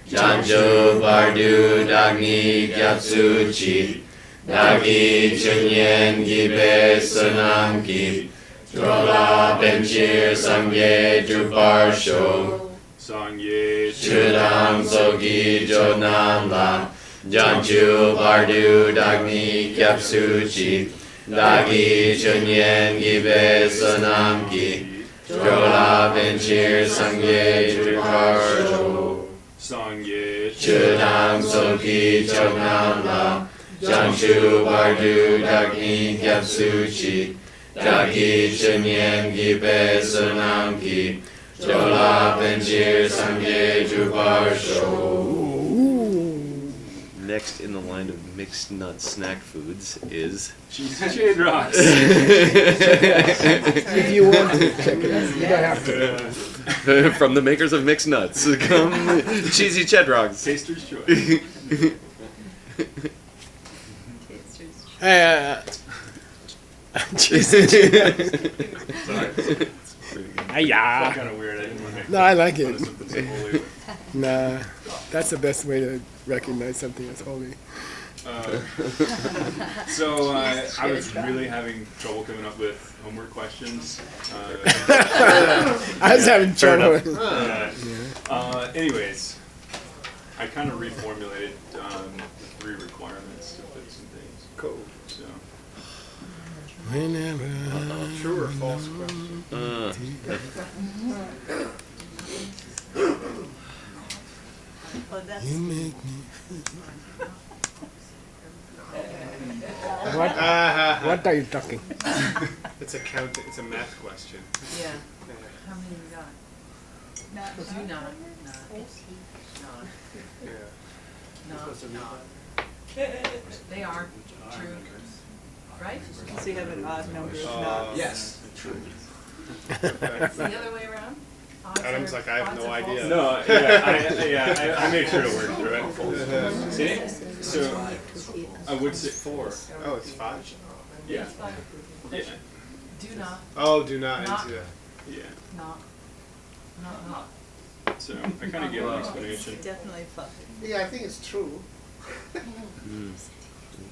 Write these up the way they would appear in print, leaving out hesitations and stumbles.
Janjo Bardu Dagni Gyatsu Chi Dagi Chunyen Gibe Sanam Ki Drola Benchir Sangye Jubar Sho Sangye Chudam Sogi Jonan La Janju Bardu Dagni Gyatsu Chi Dagi Chunyen Gibe Sanam Ki Drola Benchir Sangye Jubar Sho Sangye Chudam Sogi Jonan La Janju Bardu Dagni Gyatsu Chi Dagi Chunyen Gibe Sanam Ki Drola Benchir Sangye Jubar Sho. Next in the line of mixed nut snack foods is Cheesy Shade Rocks. If you want to check it out, you don't have to. from the makers of mixed nuts. Come cheesy chedrogs. Taster's Choice. Hey, Sorry. yeah. Kind of weird. I didn't want to make No, I like fun it. of something so holy. Nah, that's the best way to recognize something that's holy. So I was really having trouble coming up with homework questions. I was having trouble. Anyways, I kind of reformulated the 3 requirements to fit some things. Cool. So Whenever True or false question? Oh, that's you make me. What are you talking? It's a count. It's a math question. yeah. How many you got? Do not. Yeah. They are true, right? So you have an odd number of knots. Yes. True. It's the other way around. Odds Adam's are- like, I have odds no are idea. false. no, I made sure to work through it. See? So I would say 4. Oh, it's 5. Yeah. Yeah. Do not. Oh, do not Not. into that. Yeah. Not. So I kind of gave an explanation. Definitely fun. Yeah, I think it's true.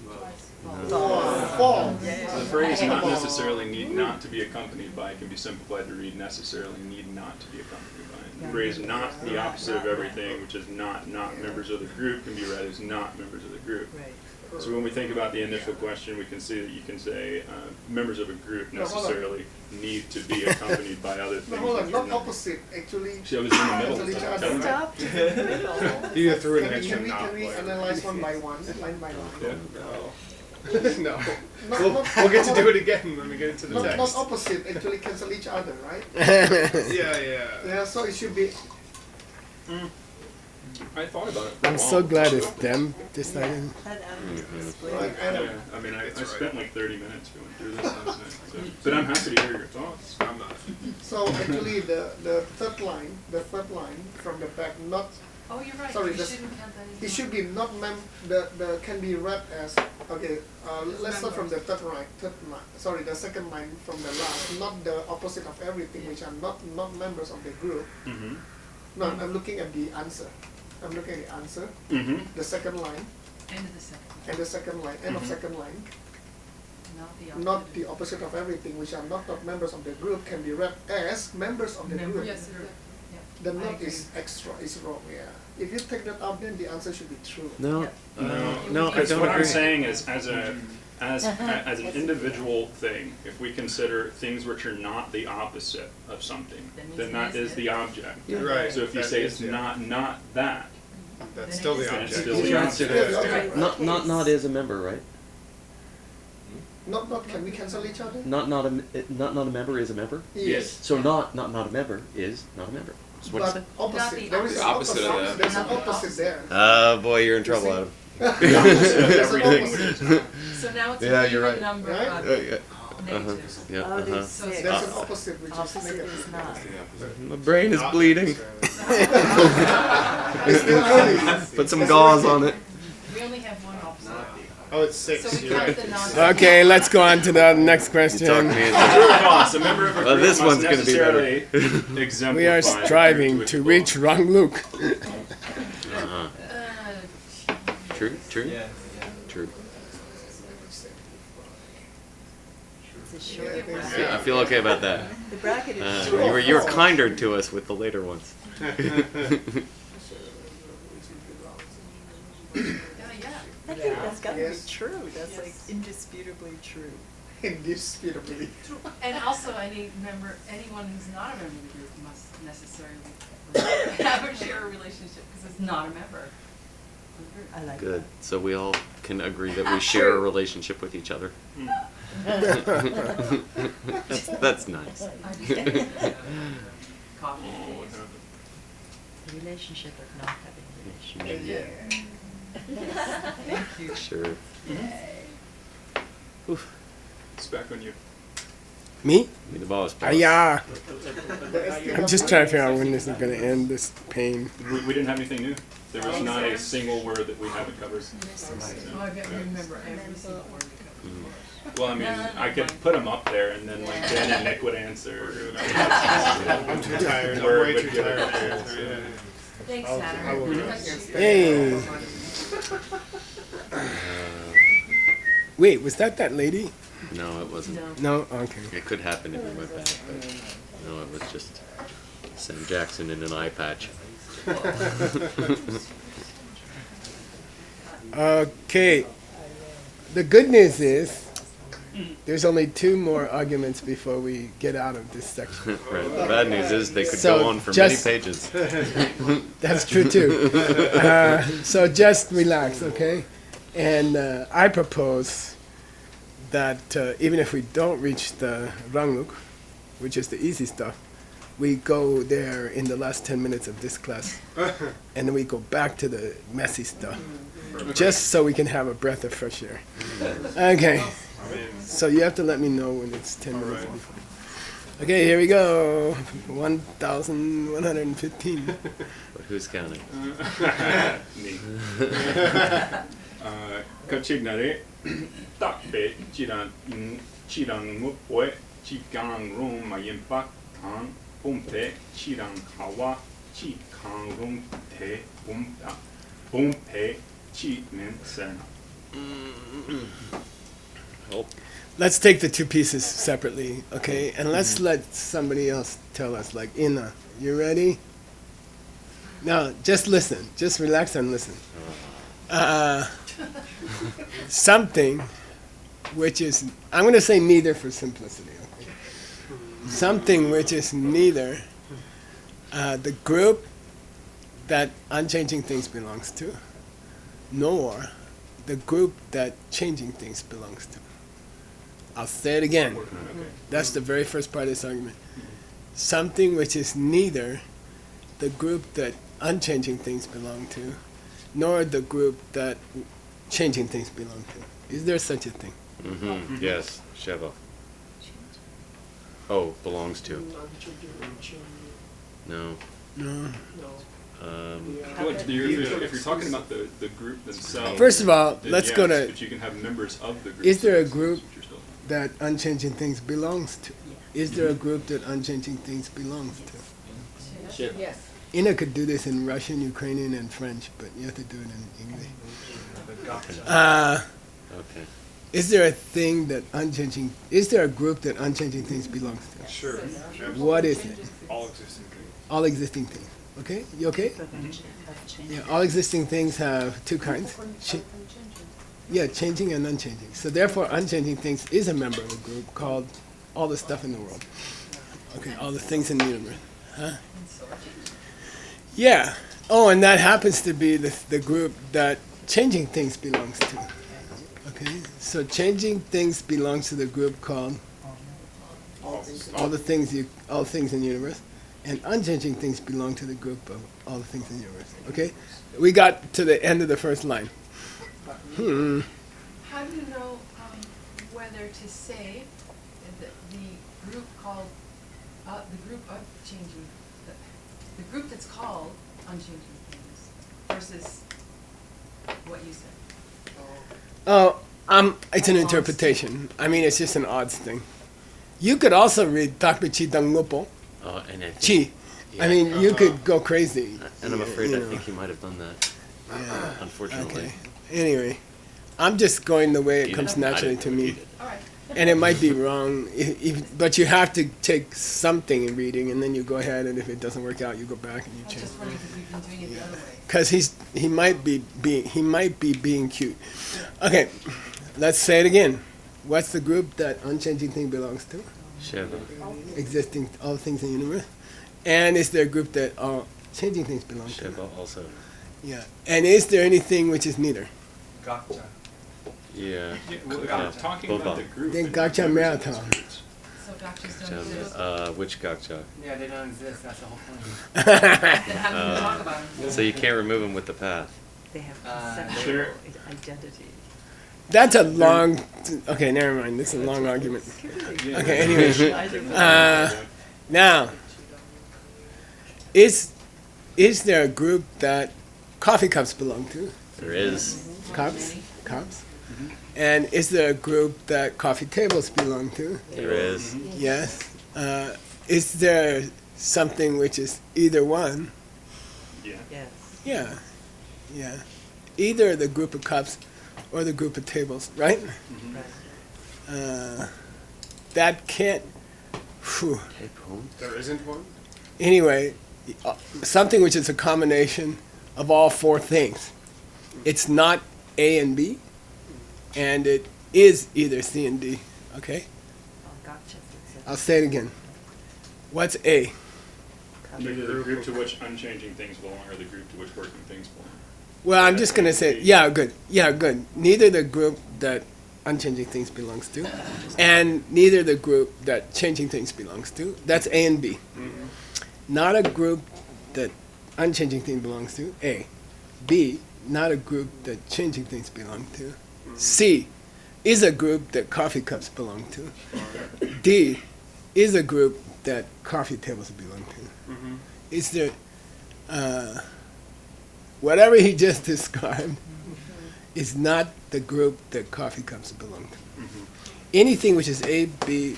False. So the phrase not necessarily need not to be accompanied by can be simplified to read necessarily need not to be accompanied by. The phrase not the opposite of everything, which is not members of the group, can be read as not members of the group. Right. So when we think about the initial question, we can see that you can say members of a group necessarily need to be accompanied by other No, things. hold on, which are not opposite, actually. See, I was in the middle. Cancel each Tell other, me. right? Stop in the middle. You either threw in an Can extra we, knot. can we analyze one by one, line by line? Yeah. No. Not, We'll get to do it again when we get into the not text. opposite, actually cancel each other, right? Yeah. Yeah, so it should be, I thought about it. for a I'm while. so glad it's them deciding. Let Adam explain. like, Yeah, I mean, I spent like 30 minutes going through this last night. So. But I'm happy to hear your thoughts. I'm not. so actually the third line from the back, not, Oh, you're right. Sorry, You this- shouldn't count that as it should be not the can be read as, okay, let's start from the the second line from the last, not the opposite of everything, which are not members of the group. Mm-hmm. No, I'm looking at the answer. Mm-hmm. The second line, end of the second. and the second line, end of second line, not the opposite of everything, which are not members of the group, can be read as members of the group. Yes, it is. The I not agree. is extra, is wrong, yeah. If you take that out, then the answer should be true. No, no, I Because don't what I'm agree. saying is, as an individual thing, if we consider things which are not the opposite of something, then that is the object. Right. So if you that say is, it's yeah. not that, That's still the then it's object. still the object. Okay. Not is a member, right? Not, can we cancel each other? Not a member is a member. Yes. So not a member is not a member. That's what it But said. opposite, Not the there is The an opposite of that. There's an opposite there. Oh boy, you're in trouble, see? Adam. The opposite of There's an everything opposite. which is not. So now it's Yeah, an you're even right. number Right? of negatives. Yeah. Oh, there's So 6. There's an opposite, which is Opposite negative. is not. My brain is Not bleeding. necessarily. It's still early. Put some gauze on it. We only have one opposite. Oh, it's 6. So we You're count right. the non. Okay, let's go on to the next question. Talk me True into or false? A member of a Well, group this must one's gonna be better. necessarily exemplify We are the striving group to its reach full. wrong Luke. True. True. Yeah. True. It's a short bracket. Yeah, I feel okay about that. The bracket is You were kinder to us with the later ones. Yeah. I think that's got to Yes. be true. That's Yes. like indisputably true. Indisputably. And also, anyone who's not a member of the group must necessarily have a share a relationship because it's not a member. I like Good. So we all can agree that we share a relationship with each other. That's nice. Coffee. Oh, what happened? The relationship of not having a relationship. Yeah. Sure. Oof. It's back on you. Me? Be the boss. boss. Yeah. I'm just trying to figure out when this is going to end, this pain. We didn't have anything new. There was not a single word that we haven't covered. Oh, I gotta remember every single word. Well, I mean, I could put them up there, and then like Ben and Nick would answer. I'm too tired. I'm Word way would too get tired. it. to answer, Thanks, I will Saturn. Hey. Wait, was that lady? No, it wasn't. No. No? Okay. It could happen if we went back, but no, it was just Sam Jackson in an eye patch. Okay. The good news is there's only 2 more arguments before we get out of this section. Right. The bad news is they could So, go on for just- many pages. That's true too. So just relax, okay? And I propose that even if we don't reach the Rangluk, which is the easy stuff, we go there in the last 10 minutes of this class, and then we go back to the messy stuff, just so we can have a breath of fresh air. Okay. So you have to let me know when it's 10 minutes before. Okay, here we go. 1,115. But who's counting? Me. Kachignare, takpe, chirang mupoe, chikang room, mayimpak, tang, bumpe, chirang hawa, chikang room te, bumpe, chi men serna. Oh, Let's take the 2 pieces separately, okay? And let's let somebody else tell us, like Ina, you ready? No, just listen. Just relax and listen. Something which is, I'm going to say neither for simplicity, okay? Something which is neither the group that Unchanging Things belongs to, nor the group that Changing Things belongs to. I'll say it again. That's the very first part of this argument. Something which is neither the group that Unchanging Things belong to, nor the group that Changing Things belong to. Is there such a thing? mm-hmm. Yes, Sheva. Oh, belongs to. No. No. Well, if you're talking about the group themselves. First of all, then let's yes, go to, but you can have members of the group. is there a That's group what you're still- that Unchanging Things belongs to? Is there a group that Unchanging Things belongs to? Yes. Ina could do this in Russian, Ukrainian, and French, but you have to do it in English. Okay. Is there a thing that Unchanging, is there a group that Unchanging Things belongs to? Sure. What is it? All existing things. All existing things. Okay? You okay? Yeah, all existing things have 2 kinds. Yeah, changing and unchanging. So therefore, unchanging things is a member of a group called all the stuff in the world. Okay, all the things in the universe. Huh? Yeah. Oh, and that happens to be the group that changing things belongs to. Okay, so changing things belongs to the group called all things in the universe, and unchanging things belong to the group of all the things in the universe. Okay, we got to the end of the first line. How do you know whether to say that the group called the group of changing the group that's called unchanging things versus what you said? Oh, it's an interpretation. I mean, it's just an odds thing. You could also read Takpe Chi Dangopo, Oh, and I think, Chi. I mean, you could go crazy. and I'm afraid you I know. think he might have done that. Yeah. unfortunately. Okay. Anyway, I'm just going the way it You comes didn't- I naturally didn't to know you me. did. All right. And it might be wrong, but you have to take something in reading, and then you go ahead, and if it doesn't work out, you go back and you I was change. just wondering because we've been doing it the other way. Because he might be being cute. Okay, let's say it again. What's the group that unchanging thing belongs to? Sheva. Existing all things in the universe. And is there a group that all changing things belong to? Sheva also. Yeah. And is there anything which is neither? Gotcha. Yeah. Yeah, well, Yeah. talking Both about the of group. Then and gotcha members of marathon. those groups. So gotchas don't exist. Which gotcha? Yeah, they don't exist. That's the whole point. Then how can we talk about them? So you can't remove them with the path. They have Sure. conceptual identity. That's a long. Okay, never mind. This is a long argument. Yeah. Okay, anyway. Yeah. Now, is there a group that coffee cups belong to? There is. Cups? Cups? And is there a group that coffee tables belong to? There is. Yes. Is there something which is either one? Yeah. Yes. Yeah. Yeah. Either the group of cups or the group of tables, right? Right. That can't. Whew. Okay, boom. There isn't one? Anyway, something which is a combination of all four things. It's not A and B, and it is either C and D. Okay? Oh, gotcha. I'll say it again. What's A? Either the group to which unchanging things belong or the group to which working things belong. Well, I'm just going to say, yeah, good. Yeah, good. Neither the group that unchanging things belongs to, and neither the group that changing things belongs to. That's A and B. Not a group that unchanging thing belongs to, A. B, not a group that changing things belong to. C, is a group that coffee cups belong to. D, is a group that coffee tables belong to. Is there, whatever he just described is not the group that coffee cups belong to. Anything which is A, B,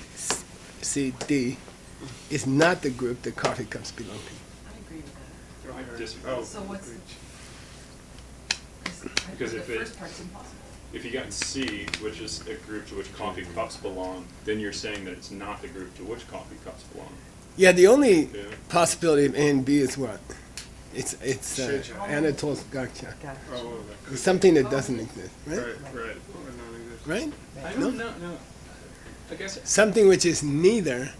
C, D is not the group that coffee cups belong to. I agree with that. I disagree. Oh. So what's, Because the if it- first part's impossible. If you got C, which is a group to which coffee cups belong, then you're saying that it's not the group to which coffee cups belong. Yeah, the only Yeah. possibility of A and B is what? It's Shit. Anatole's gotcha. Gotcha. Oh, that It's something that doesn't exist, right? Right, right. Or non-existent. Right? I No? don't know, no. I guess, Something which is neither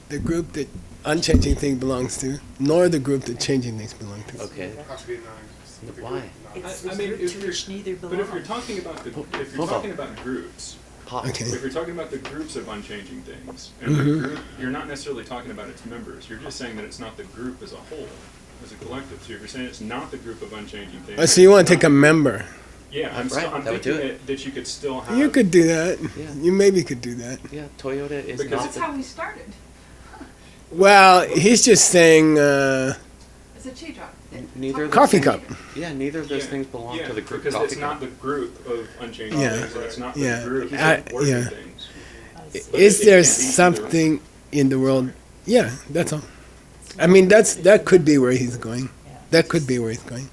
the group that unchanging thing belongs to, nor the group that changing things belong to. Okay. Has to be non-existent. The Why? group, It's I the mean, group if to you're- which neither but belongs. if you're talking about the, if you're Hold on. talking about groups, Pop. Okay. if you're talking about the groups of unchanging things, and Mm-hmm. the group, you're not necessarily talking about its members, you're just saying that it's not the group as a whole, as a collective. So if you're saying it's not the group of unchanging things. So you want to take a member. Yeah, I'm, Right, I'm that would thinking do it. that you could still have. You could do that. Yeah. You maybe could do that. Yeah, Toyota is Because not That's the, how we started. Well, he's just saying It's a tea drop. neither of those coffee things- cup. Yeah, neither of those Yeah, things belong yeah, to the group because coffee it's not cup. the group of unchanging Yeah. things, and it's not the Yeah. group of I- working yeah. things. I Is it there can be either. something in the world? Yeah, that's all. I mean, that could be where he's going. That could be where he's going.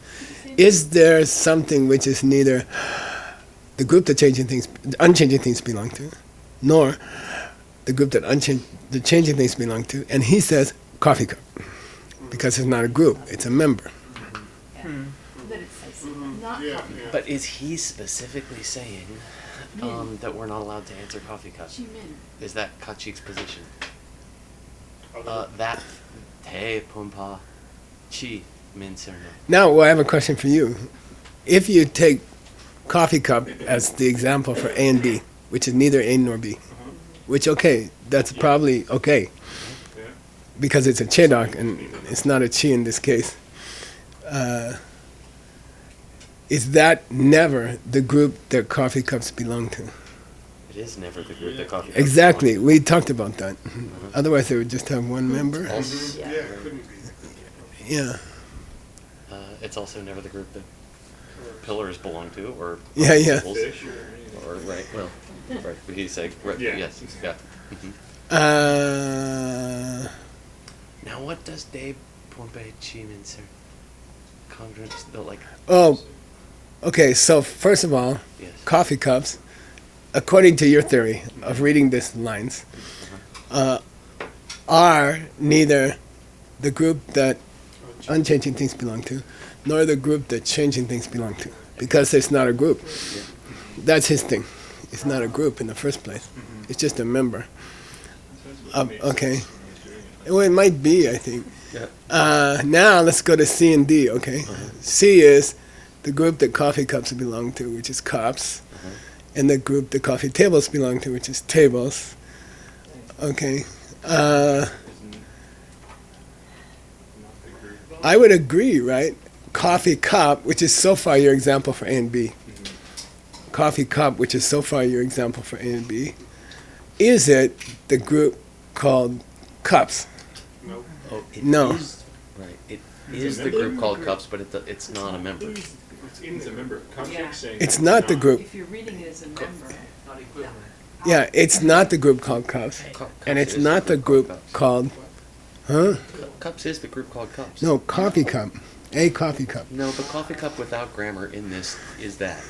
Is there something which is neither the group that unchanging things belong to, nor the group that the changing things belong to? And he says coffee cup, because it's not a group; it's a member. That it's not Yeah, coffee. yeah. But is he specifically saying that we're not allowed to answer coffee cup? Chi Min. Is that Kachik's position? Other- That te pumpa chi min serno. Now, well, I have a question for you. If you take coffee cup as the example for A and B, which is neither A nor B, which, okay, that's probably okay, Yeah. because it's a chedok and it's not a chi in this case. Is that never the group that coffee cups belong to? It is never the group that coffee cups Exactly. We talked about that. Otherwise, they would just have one member. belong to. Yeah, it couldn't be. Yeah. It's also never the group that pillars belong to, or Yeah, yeah. tables, Fish or or right. Well, right. He's saying right. Yeah. Yes. Yeah. Mhm. Now, what does de pumpe chi min ser? Congruence, the like. Oh, Okay, so first of all, Yes. coffee cups, according to your theory of reading these lines, are neither the group that unchanging things belong to, nor the group that changing things belong to, because it's not a group. That's his thing. It's not a group in the first place. It's just a member. Okay. Well, it might be, I think. Yeah. Now let's go to C and D, okay? C is the group that coffee cups belong to, which is cups, and the group that coffee tables belong to, which is tables. Okay. I would agree, right? Coffee cup, which is so far your example for A and B. Coffee cup, which is so far your example for A and B. Is it the group called cups? Nope. Oh, it No. is- right. It is the group called cups, but it's not a member. It's a member. Contract saying It's not the group. If you're reading it as a member, Yeah, it's not the group called cups. And it's is not the group cups. called, huh? Cups is the group called cups. No, coffee cup. A coffee cup. No, but coffee cup without grammar in this is that.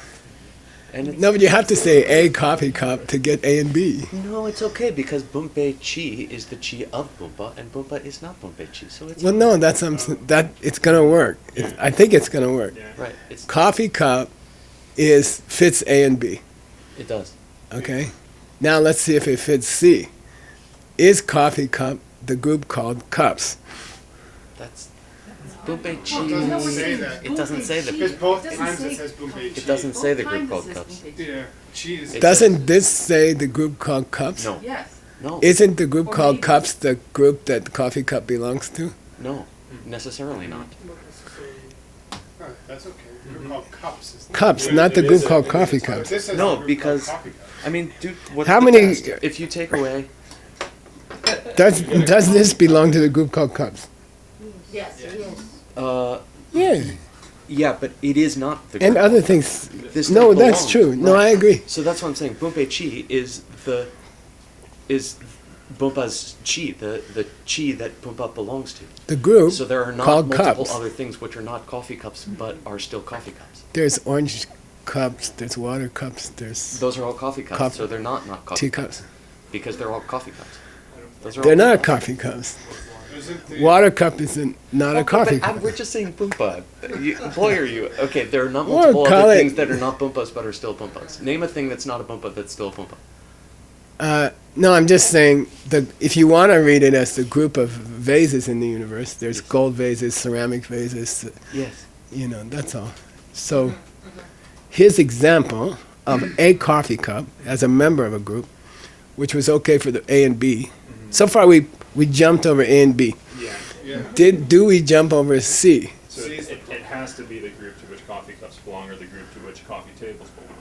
And it's, No, but you have to say a coffee cup to get A and B. no, it's okay because Bumpe Chi is the chi of Bumpa, and Bumpa is not Bumpe Chi, so it's Well, no, that's that. It's gonna work. I think it's gonna work. Yeah. right. It's Coffee cup fits A and B. it does. Okay. Now let's see if it fits C. Is coffee cup the group called cups? That's Bumpe It doesn't say Chi. that. It doesn't say the Because both It doesn't times say it says Bombay it doesn't say the both group times called it says cups. Bombay. Yeah, cheese. It Doesn't this say the group called cups? No, Yes. no, Isn't the group Or called maybe- cups the group that coffee cup belongs to? no, necessarily not. Oh, that's okay. We're called cups. Isn't it? Cups, Yeah, not the it group is called it is coffee But cups. this says No, the group because- called coffee cups. I mean, dude, what's How the many- test? If you take away, Does this belong to the group called cups? Yes, it is. Yeah. yeah, but it is not the group. And other things. This No, thing that's belongs, true. No, right. I agree. So that's what I'm saying. Bumpe Chi is Bumpa's chi, the chi that Bumpa belongs to. The group So there are not called multiple cups. other things which are not coffee cups, but are still coffee cups. There's orange cups, there's water cups, there's Those are all coffee cups, Coffee. so they're not coffee tea cups. because they're all coffee cups. Those are They're all not coffee cups. Isn't the Water cup isn't not a Oh, coffee but cup. we're just saying Bumpa. Boy, are you okay? There are not Or multiple call other it- things that are not Bumpas but are still Bumpas. Name a thing that's not a Bumpa that's still a Bumpa. No, I'm just saying if you want to read it as the group of vases in the universe, there's gold vases, ceramic vases, Yes. that's all. So his example of a coffee cup as a member of a group, which was okay for the A and B. So far we jumped over A and B. Yeah. yeah. Do we jump over C? So it has to be the group to which coffee cups belong or the group to which coffee tables belong.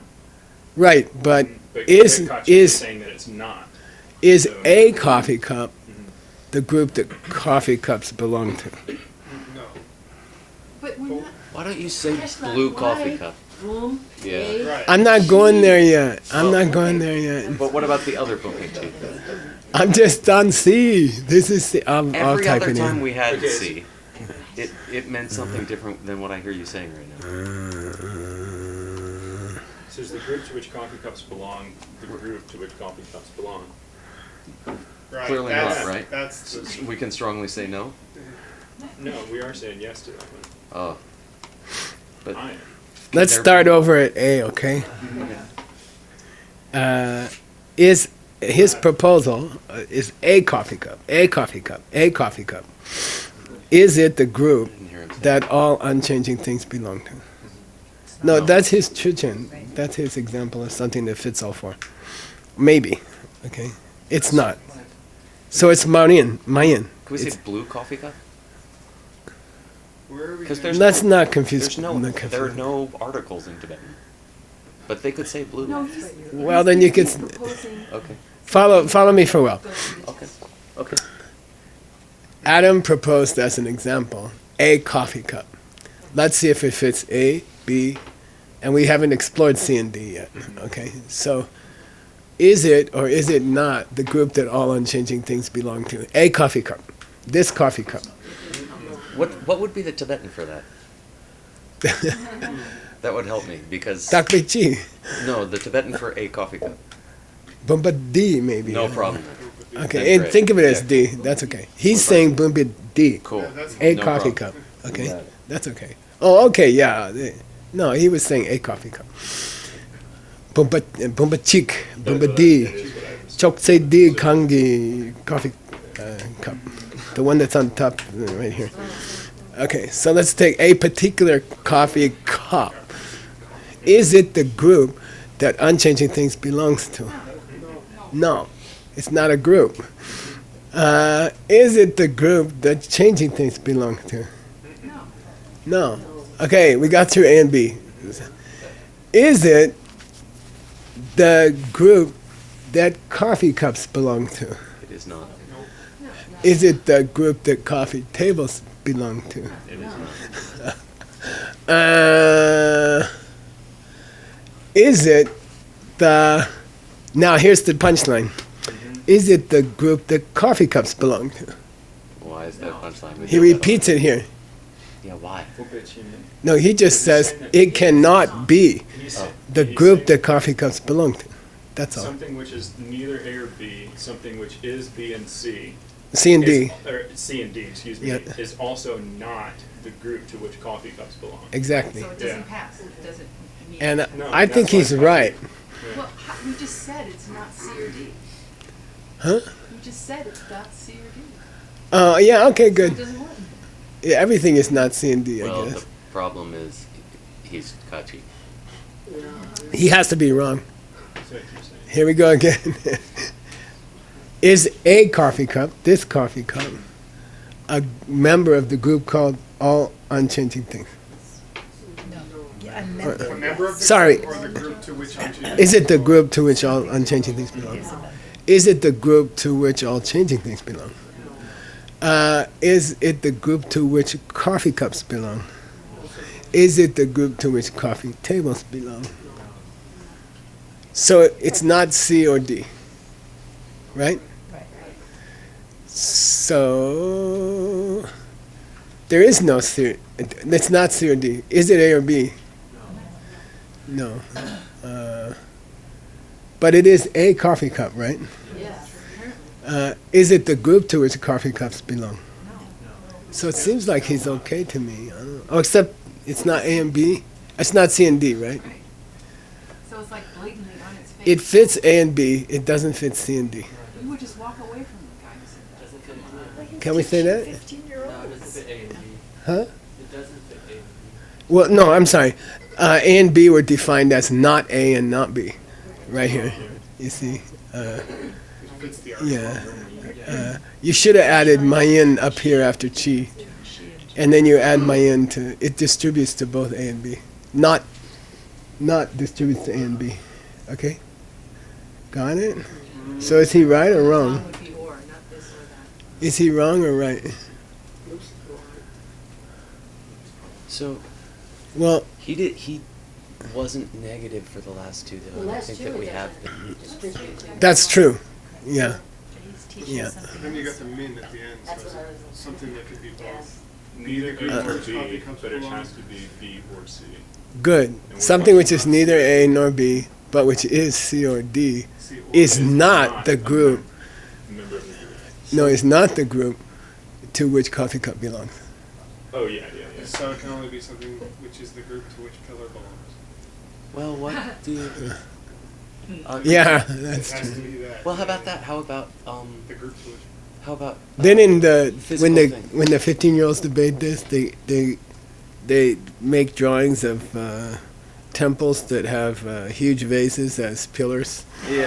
Right, but But is Koch is saying that it's not. is a coffee cup the group that coffee cups belong to? No. But we're not. Why don't you say That's not blue coffee why. cup? Boom. Yeah. A. Right. I'm not going there yet. I'm not going there yet. But what about the other Bumpe chi? I'm just on C. This is C. I'll Every type other it time in. we had Okay. C, it meant something different than what I hear you saying right now. It says the group to which coffee cups belong, the group to which coffee cups belong. Right. Clearly that's, not, right? That's So we can strongly say no. No, we are saying yes to that one. Oh, but I am. Let's there start be- over at A, okay? Is his proposal is a coffee cup, a coffee cup, a coffee cup. Is it the group I didn't hear him say that all unchanging things belong to? No, that's his chuchen. That's his example of something that fits all four. Maybe, okay? It's not. So it's Mayan. Can we It's- say blue coffee cup? where are we? 'Cause gonna- there's Let's not confuse. There's no, not there are confuse. no articles in Tibetan, but they could say blue. No, he's. Well, then you could Proposing Okay, follow me for well. okay, okay. Adam proposed as an example a coffee cup. Let's see if it fits A, B, and we haven't explored C and D yet. Okay, so is it or is it not the group that all unchanging things belong to? A coffee cup. This coffee cup. What would be the Tibetan for that? that would help me because Takpe chi. no, the Tibetan for a coffee cup. Bumba D maybe. No problem. Okay, and Great. think of it as Yeah. D. That's okay. He's saying Bumba D. Cool. A No coffee problem. cup. Okay, Got it. that's okay. Oh, okay, yeah. No, he was saying a coffee cup. Bumba chick, Bumba D. Choksei D kangi coffee cup. The one that's on top right here. Okay, so let's take a particular coffee cup. Is it the group that Unchanging Things belongs to? No, it's not a group. Is it the group that Changing Things belong to? No. Okay, we got through A and B. Is it the group that coffee cups belong to? It is not. Is it the group that coffee tables belong to? It is not. Is it the... Now here's the punchline. Is it the group that coffee cups belong to? Why is that punchline? He repeats it here. Yeah, why? No, he just says it cannot be the group that coffee cups belong to. That's all. Something which is neither A or B, something which is B and C. C and D. Or C and D, excuse me, Yeah. is also not the group to which coffee cups belong. Exactly. So it doesn't pass, it doesn't meet. And No, I think that's why he's it's right. Well, we just said it's not C or D. Huh? You just said it's not C or D. Oh, yeah, okay, So it good. doesn't work. Yeah, everything is not C and D, I Well, guess. the problem is he's Kachi. He has to be wrong. That's what you're saying. Here we go again. Is a coffee cup, this coffee cup, a member of the group called All Unchanging Things? Yeah, a A member. member of the Sorry. group or the group to which Unchanging Is it the group to which all unchanging things belong? Is it the group to which all changing things belong? Is it the group to which coffee cups belong? Is it the group to which coffee tables belong? So it's not C or D, right? Right. So there is no C. It's not C or D. Is it A or B? No. But it is a coffee cup, right? Yes. Is it the group to which coffee cups belong? So it seems like he's okay to me. I don't know. Oh, except it's not A and B. It's not C and D, right? So it's like blatantly on its face. It fits A and B. It doesn't fit C and D. You would just walk away from the guy who said that. Can we say that? 15-year-olds. Huh? Well, no, I'm sorry. A and B were defined as not A and not B, right here. You see? fits the Yeah. You should have added mayin up here after chi, and then you add mayin to it. Distributes to both A and B, not distributes to A and B. Okay, got it. So is he right or wrong? Wrong would be or, not this or that. Is he wrong or right? So Well, he wasn't negative for the last two though. The I last think two that it we have doesn't. been. that's true. Yeah. He's teaching Yeah. something. Then you got the min at the end, so That's it's what I was. something that could be both. Neither A Uh, or coffee B, cups but it belong. has to be B or C. Good. Something which is neither A nor B, but which is C or D, See, or is not the group. Member of the group. No, it's not the group to which coffee cup belongs. Oh, yeah. So it can only be something which is the group to which pillar belongs. Well, what do you? Yeah, It that's has true. to be that. Well, how about that? How about The group to which. How about? Then in the Physical thing. when the 15-year-olds debate this, they make drawings of temples that have huge vases as pillars. Yeah,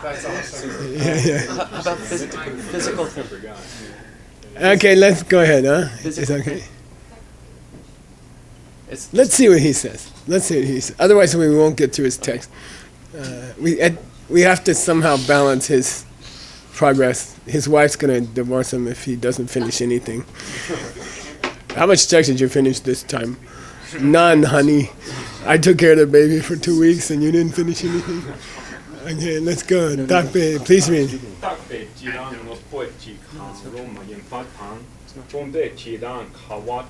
That's awesome. Yeah, How about physical I thing? forgot. yeah. Okay, let's go ahead, huh? It's Physical okay. thing. It's Let's see what he says. Let's see what he says. Otherwise, we won't get through his text. We have to somehow balance his progress. His wife's gonna divorce him if he doesn't finish anything. How much text did you finish this time? None, honey. I took care of the baby for 2 weeks and you didn't finish anything. Okay, let's go. Takpe, please read. 特別自然我背住卡羅馬應發棒，中北自然卡瓦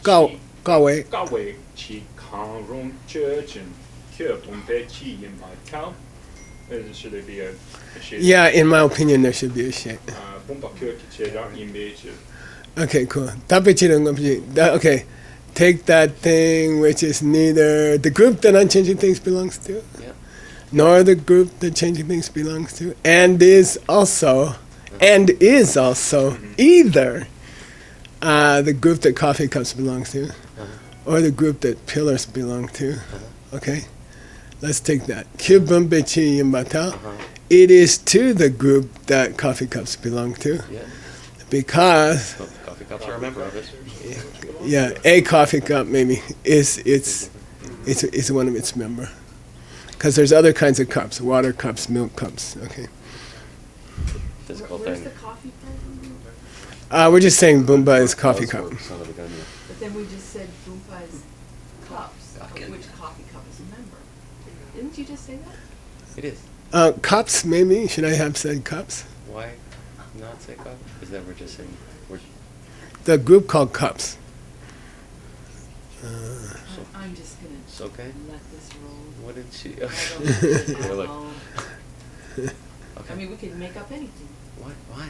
告 Go away. Gawe chi kang rong church and kyo bumpe chi yin ba tao. Should there be a shade? Yeah, in my opinion, there should be a shade. Bumpa kyo ki che rak yin be che. Okay, cool. Okay, take that thing which is neither the group that unchanging things belongs to, Yeah. nor the group that changing things belongs to, and is also either the group that coffee cups belongs to, or the group that pillars belong to. Okay, let's take that. Kyubumbechi Yimbata. It is to the group that coffee cups belong to, Yeah. because Well, coffee cups are a member of it. yeah, a coffee cup maybe is one of its member. Because there's other kinds of cups, water cups, milk cups. Okay, Physical Where's thing. the coffee part? we're just saying Boomba is coffee cup. Son of a gun, yeah. But then we just said Boompa is cups, of which coffee cup is a member. Didn't you just say that? It is. Cups maybe. Should I have said cups? Why not say cup? Is that we're just saying we're The group called cups. I'm just gonna it's okay? let this roll. What did she? I don't know if it's You're like, I okay. mean, we could make up anything. What? Why?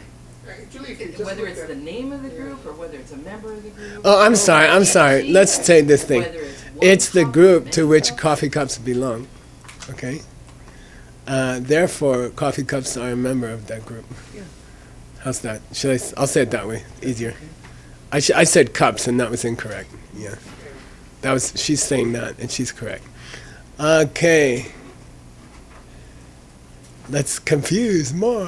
Actually, if you just Whether look it's at the name of the group or whether it's a member of the group. Oh, I'm or sorry. whether I'm it's sorry. she, Let's say this thing. whether it's one It's the cup or group many to which cups. coffee cups belong. Okay. Therefore, coffee cups are a member of that group. Yeah. How's that? I'll say it that way. Easier. I said cups, and that was incorrect. Yeah. She's saying that, and she's correct. Okay. Let's confuse more.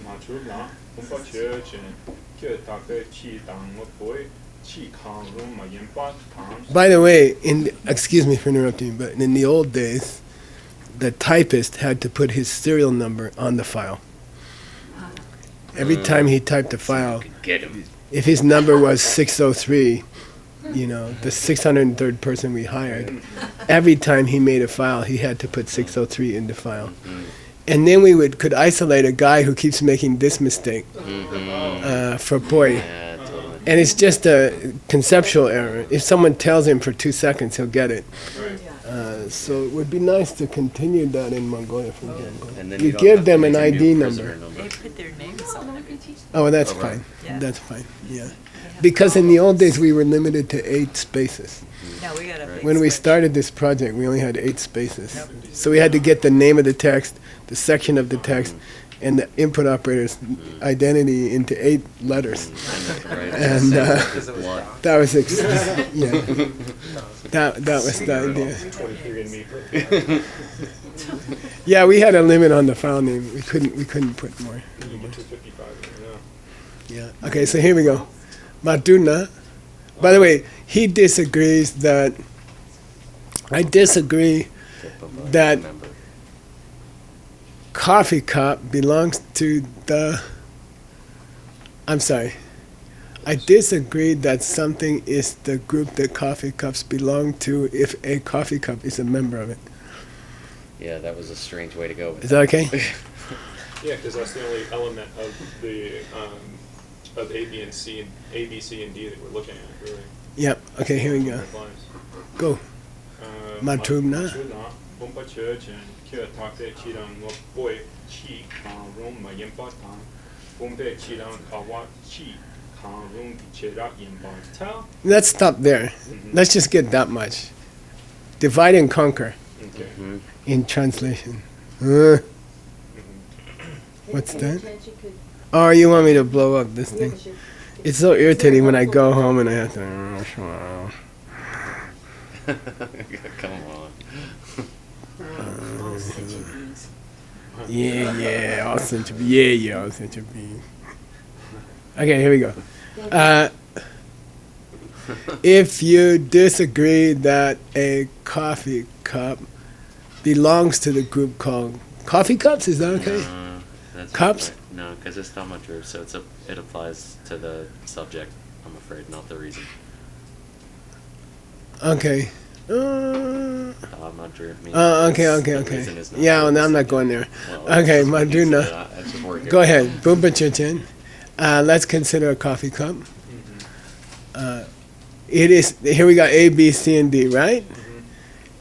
Ma chu la bumpa church and kyo take chi dang mo boy chi kang rong ma yin ba tang. By the way, excuse me for interrupting, but in the old days, the typist had to put his serial number on the file. Every time he typed a file, Get him. if his number was 603, the 603rd person we hired, every time he made a file, he had to put 603 in the file. And then we could isolate a guy who keeps making this mistake for boy. Yeah, totally. And it's just a conceptual error. If someone tells him for 2 seconds, he'll get it. So it would be nice to continue that in Mongolia, for example. And then You don't give have to them an make a ID new number. prisoner They put their names on it. Oh, that's Oh, right. fine. Yeah. That's fine. Yeah. Because in the old days, we were limited to 8 spaces. No, we got a big When we switch. started this project, we only had 8 spaces. So we had to get the name of the text, the section of the text, and the input operator's identity into 8 letters. Right. And One. that was that was the idea. 23andMe. Yeah, we had a limit on the file name. We couldn't put more. You get 255. Yeah. Yeah. Okay, so here we go. Maduna. By the way, he disagrees that. I disagree that Remember. coffee cup belongs to the. I'm sorry. I disagree that something is the group that coffee cups belong to if a coffee cup is a member of it. Yeah, that was a strange way to go with Is that okay? Yeah, because that's the only element of the of A, B, and C, and A, B, C, and D that we're looking at, really. Yep. Okay, here we go. Applies. Go. Matumna. Matumna, bumpa church and kyo take chi dang mo boy chi kang rong ma yin ba tang. Bumpe chi dang awa chi kang rong di che rak yin ba tao. Let's stop there. Let's just get that much. Divide and conquer Okay. in translation. What's that? Chance you could Oh, you want me to blow up this thing? finish it. It's so irritating when I go home and I have to. Come on. Yeah, I'll send you. Yeah, I'll send you. Okay, here we go. If you disagree that a coffee cup belongs to the group called coffee cups, is that okay? No, that's Cups? not right. No, because it's Tamatur, so it applies to the subject, I'm afraid, not the reason. Okay. Tamatur means Okay. the reason is not Yeah, the well, I'm not reason. going there. Well, Okay, it's just- Maduna. it's just more Go ahead. Bumba Chichen. Let's consider a coffee cup. it is, here we got A, B, C, and D, right?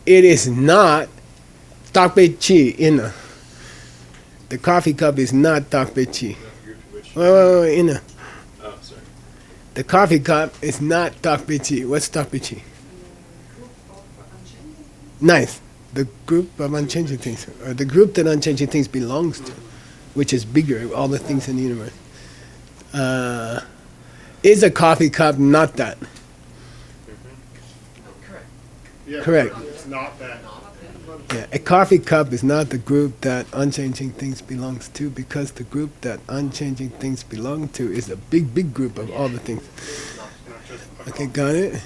It is not Takpe Chi inna. The coffee cup is not Takpe Chi. Wait, inna. Oh, sorry. The coffee cup is not Takpe Chi. What's Takpe Chi? Nice. The group of unchanging things, or the group that unchanging things belongs to, which is bigger, all the things in the universe. Is a coffee cup not that? Yeah, Correct. It's not that. Yeah, a coffee cup is not the group that unchanging things belongs to, because the group that unchanging things belong to is a big, big group of all the things. Not just a Okay, got it?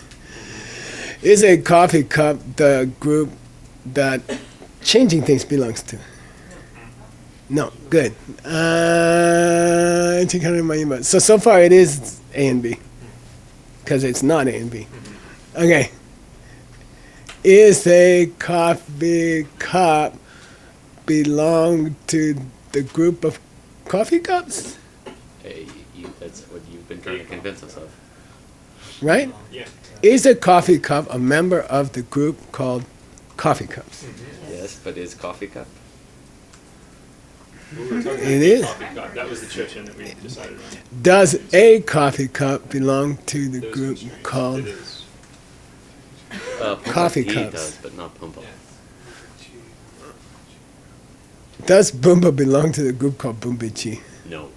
Is a coffee cup the group that changing things belongs to? No, good. So far it is A and B, because it's not A and B. Okay. Is a coffee cup belong to the group of coffee cups? Hey, that's what you've been trying to convince us of. Right? Yeah. Is a coffee cup a member of the group called coffee cups? Yes, but is coffee cup? We were talking It about is. coffee cup. That was the chichen that we decided on. Does a coffee cup belong to the Those group constraints. called It is. Coffee Pumpa cups? does, but not Pumpa. Does Boomba belong to the group called Boombichi? No,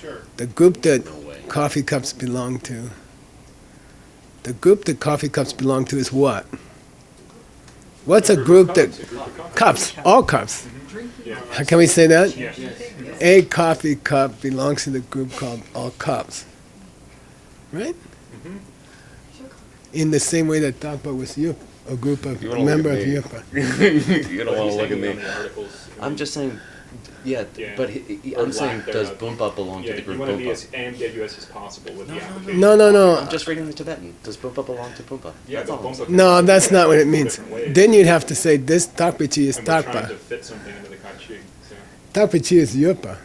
Sure. The group that no way. coffee cups belong to. The group that coffee cups belong to is what? What's a group that It's a group of coffee. cups, all cups? Yeah. Can we say that? Yeah. A coffee cup belongs to the group called all cups. Right? In the same way that Takpa was Yup, a group of, You a wanna look member at of me. Yupa. You don't want to look at me. I'm just saying, yeah, Yeah. but Or I'm saying, lack does thereof. Bumpa belong Yeah, to the you group want to be Bumpa? as ambiguous as possible with the application. No. I'm just reading the Tibetan. Does Bumpa belong to Bumpa? Yeah, That's but all I'm Bumpa saying. can No, be that's not what it means. different ways. Then you'd have to say this Takpichi is And we're trying Takpa. to fit something into the Kachi. So. Takpichi is Yupa.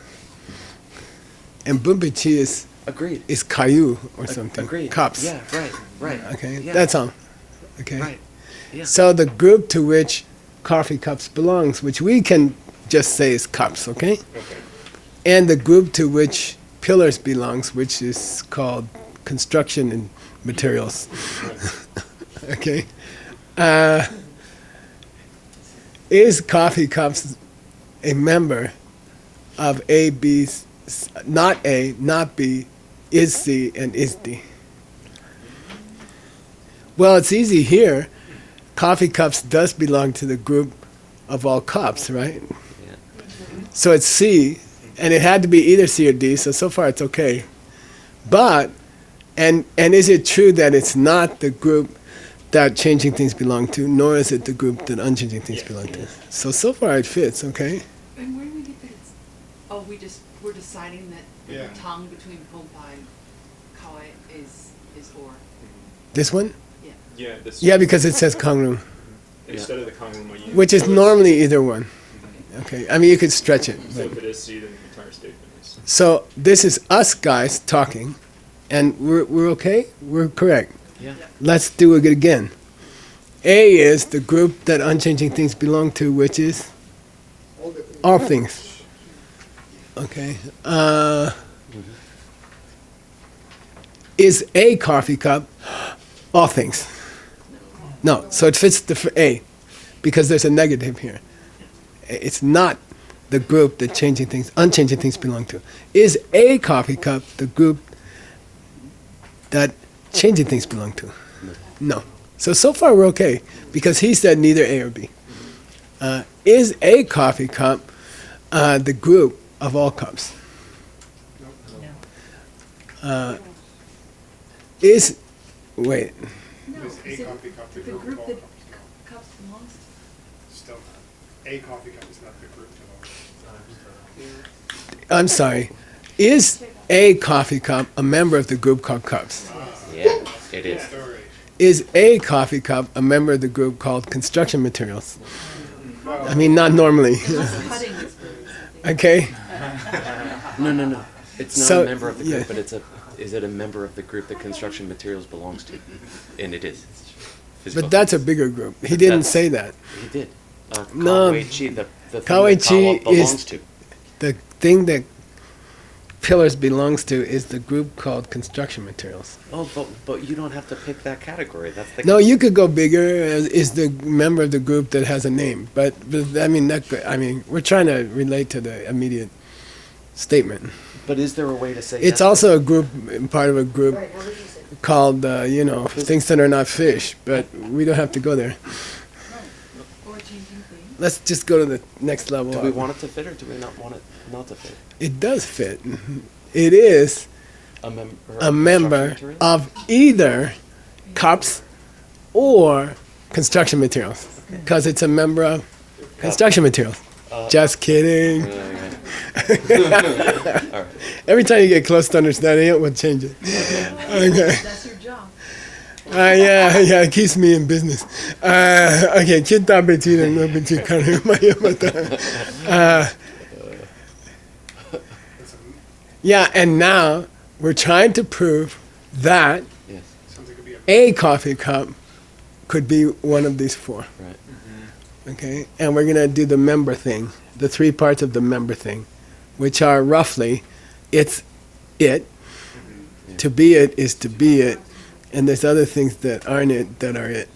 And Bumpichi Agreed. is Kayu or something. Agreed. Cups. Yeah, right. Okay, Yeah. that's all. Okay. Right. Yeah. So the group to which coffee cups belongs, which we can just say is cups, okay? Okay. And the group to which pillars belongs, which is called construction and materials. Okay? Is coffee cups a member of A, B, not A, not B, is C, and is D? Well, it's easy here. Coffee cups does belong to the group of all cups, right? Yeah. So it's C, and it had to be either C or D, so far it's okay. But, and is it true that it's not the group that changing things belong to, nor is it the group that unchanging things belong to? So far it fits, okay? And where do we get that it's, we're deciding that Yeah. the tongue between Pompa and Kawa is or. This one? Yeah. This, Yeah, because it says Kangrum, instead of the Kangum, I use which is normally either one. Okay, I mean, you could stretch it. So But. if it is C, then the entire statement is. So this is us guys talking, and we're okay? We're correct. Yeah. Let's do it again. A is the group that unchanging things belong to, which is All the things. all things. Okay. Is a coffee cup all things? No. So it fits the A, because there's a negative here. It's not the group that changing things, unchanging things belong to. Is a coffee cup the group that changing things belong to? No. So far we're okay, because he said neither A or B. Is a coffee cup the group of all cups? Is, wait, No, Is a coffee cup the the group group of that all cups? cups belongs to. Still not. A coffee cup is not the group to I'm sorry. Is a coffee cup a member of the group called cups? Yeah, it is. Storage. Is a coffee cup a member of the group called construction materials? I mean, not normally. Cutting is very. Okay? No. It's not So, a member of the group, yeah. but it's a is it a member of the group that construction materials belongs to? And it is. But that's a bigger group. He didn't say that. He did. No. Kawei-chi, the thing Kawei-chi that Kawa belongs is- to. The thing that pillars belongs to is the group called construction materials. Oh, but you don't have to pick that category. That's the No, you could go bigger. Is the member of the group that has a name, but I mean we're trying to relate to the immediate statement. But is there a way to say It's yes? also a group, part of a group called things that are not fish, but we don't have to go there. Or changing things. Let's just go to the next level. Do we up. want it to fit or do we not want it not to fit? It does fit. It is A member. a member of either cups or construction materials, because it's a member of construction materials. Just kidding. All right. Every time you get close to understanding it, we'll change it. Okay. That's your job. Yeah, it keeps me in business. Okay, kita betida no betikanu mayamata. Yeah, and now we're trying to prove that Yes. Sounds like it'd be a a coffee cup could be one of these four. Right. Okay, and we're gonna do the member thing, the three parts of the member thing, which are roughly, it's it. To be it is to be it, and there's other things that aren't it that are it.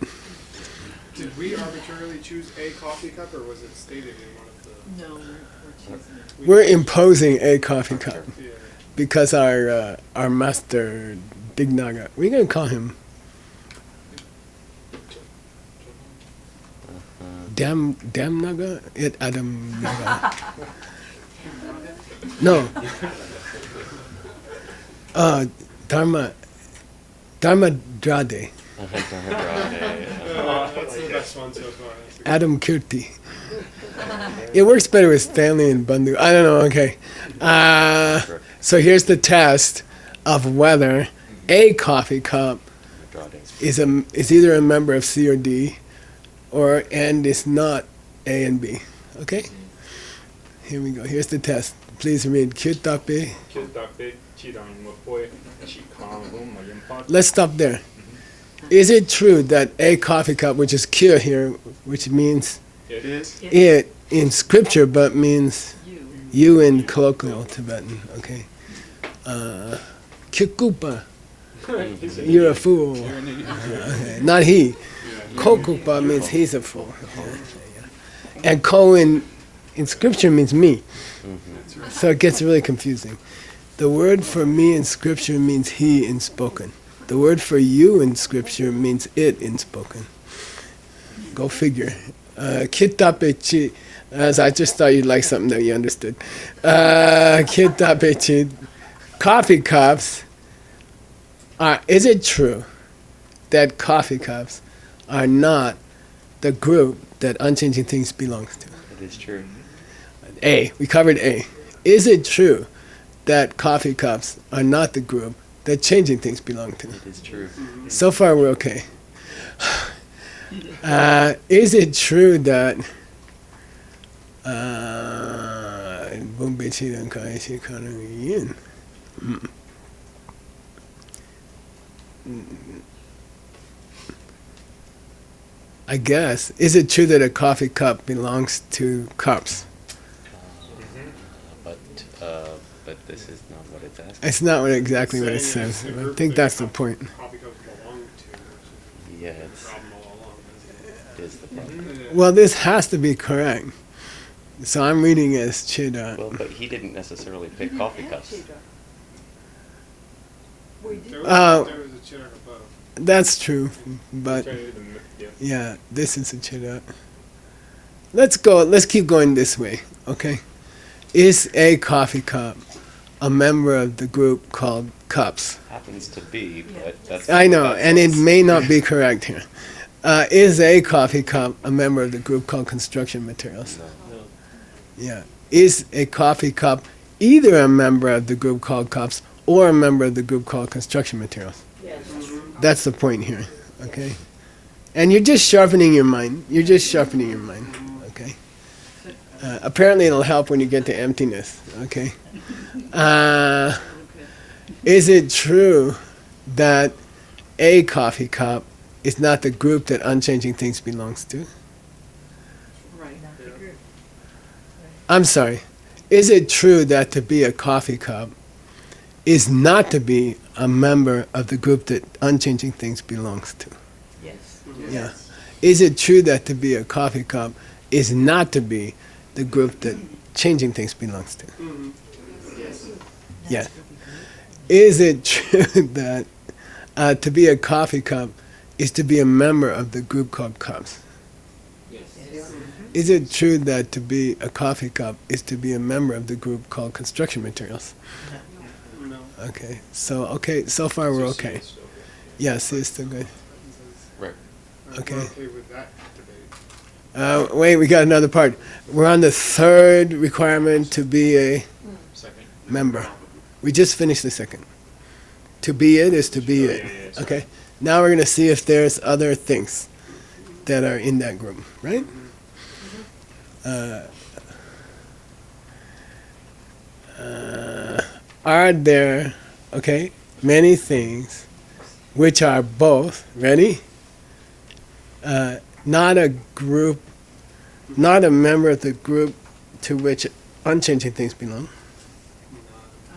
Did we arbitrarily choose a coffee cup, or was it stated in one of the? No, we're choosing it. We're imposing a coffee cup Yeah. because our master Dignaga, we're gonna call him Damnaga, it Adam Naga. No. Dharmadrade, That's the best one so far. That's a good Adam Kirti. It works better with Stanley and Bandhu. I don't know. Okay. So here's the test of whether a coffee cup is either a member of C or D, and is not A and B. Okay. Here we go. Here's the test. Please read Kyutape. Let's stop there. Is it true that a coffee cup, which is kyo here, which means It is. it in scripture, but means you in colloquial Tibetan, okay? Kyukupa, you're a fool. Okay. Not he. Kokupa means he's a fool. And ko in scripture means me. So it gets really confusing. The word for me in scripture means he in spoken. The word for you in scripture means it in spoken. Go figure. Kitapechi, as I just thought you'd like something that you understood. Kitapechi, coffee cups is it true that coffee cups are not the group that Unchanging Things belongs to? It is true. A, we covered A. Is it true that coffee cups are not the group that Changing Things belong to? It is true. So far, we're okay. Is it true that I guess, is it true that a coffee cup belongs to cups? But this is not what it's asking. It's not exactly what it Saying says. it's the I group think that that's the point. Coffee cups belong to, which Yeah, is the it's, problem all along. it is the problem. Well, this has to be correct. So I'm reading it as Cheda. Well, but he didn't necessarily pick coffee cups. We did. There Uh, there was a chair above. That's true, but yeah, this is a Cheda. Let's keep going this way, okay? Is a coffee cup a member of the group called cups? Happens to be, but that's. I know, what that and it says. may not be correct here. Is a coffee cup a member of the group called construction materials? No. Yeah. Is a coffee cup either a member of the group called cups or a member of the group called construction materials? Yes. That's the point here, okay? And you're just sharpening your mind. You're just sharpening your mind, okay? Apparently it'll help when you get to emptiness, okay? is it true that a coffee cup is not the group that unchanging things belongs to? Right. Not the group. I'm sorry. Is it true that to be a coffee cup is not to be a member of the group that unchanging things belongs to? Yes. Yeah. Is it true that to be a coffee cup is not to be the group that changing things belongs to? Yes. Is it true that to be a coffee cup is to be a member of the group called cups? Is it true that to be a coffee cup is to be a member of the group called construction materials? No. Okay. So far we're okay. Yes, it's still good. Right. Okay. We're okay with that debate. Wait, we got another part. We're on the third requirement to be a member. We just finished the second. To be it is to be it. Okay. Now we're going to see if there's other things that are in that group, right? Are there, many things which are both, ready? Not a group, not a member of the group to which unchanging things belong.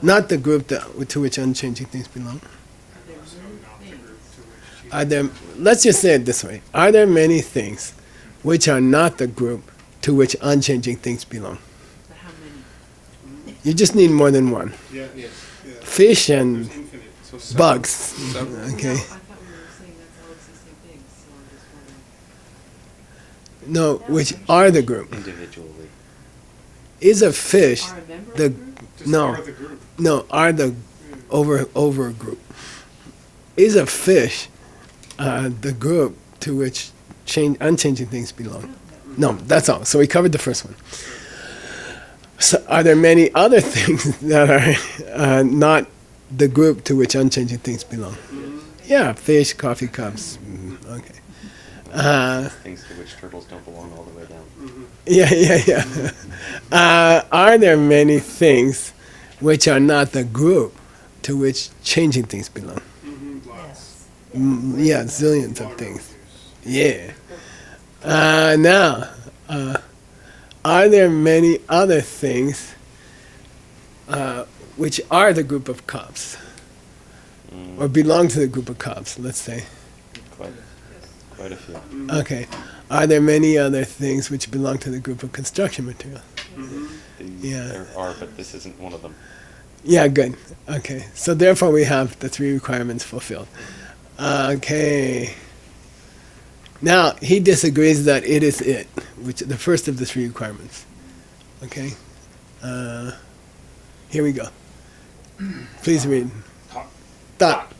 Not the group to which unchanging things belong. Are there, let's just say it this way. Are there many things which are not the group to which unchanging things belong? But how many? You just need more than one. Yeah. Fish and There's infinite. So seven. bugs. No, Okay. I thought we were saying that's all existing things, so I'm just wondering. No, which are the group. Individually. Is a fish Are a member the of the group? Just no. part of the group. no are the over group? Is a fish the group to which unchanging things belong? No, that's all. So we covered the first one. So are there many other things that are not the group to which unchanging things belong? Yeah, fish, coffee cups. Okay. Things to which turtles don't belong all the way down. Yeah. Are there many things which are not the group to which changing things belong? Lots. Yeah, zillions of things. Yeah. Now, are there many other things which are the group of cups? Or belong to the group of cups, let's say. Quite a few. Okay. Are there many other things which belong to the group of construction material? Yeah. There are, but this isn't one of them. Yeah, good. Okay. So therefore we have the three requirements fulfilled. Okay. Now, he disagrees that it is it, which the first of the three requirements. Okay? Here we go. Please read. Thought.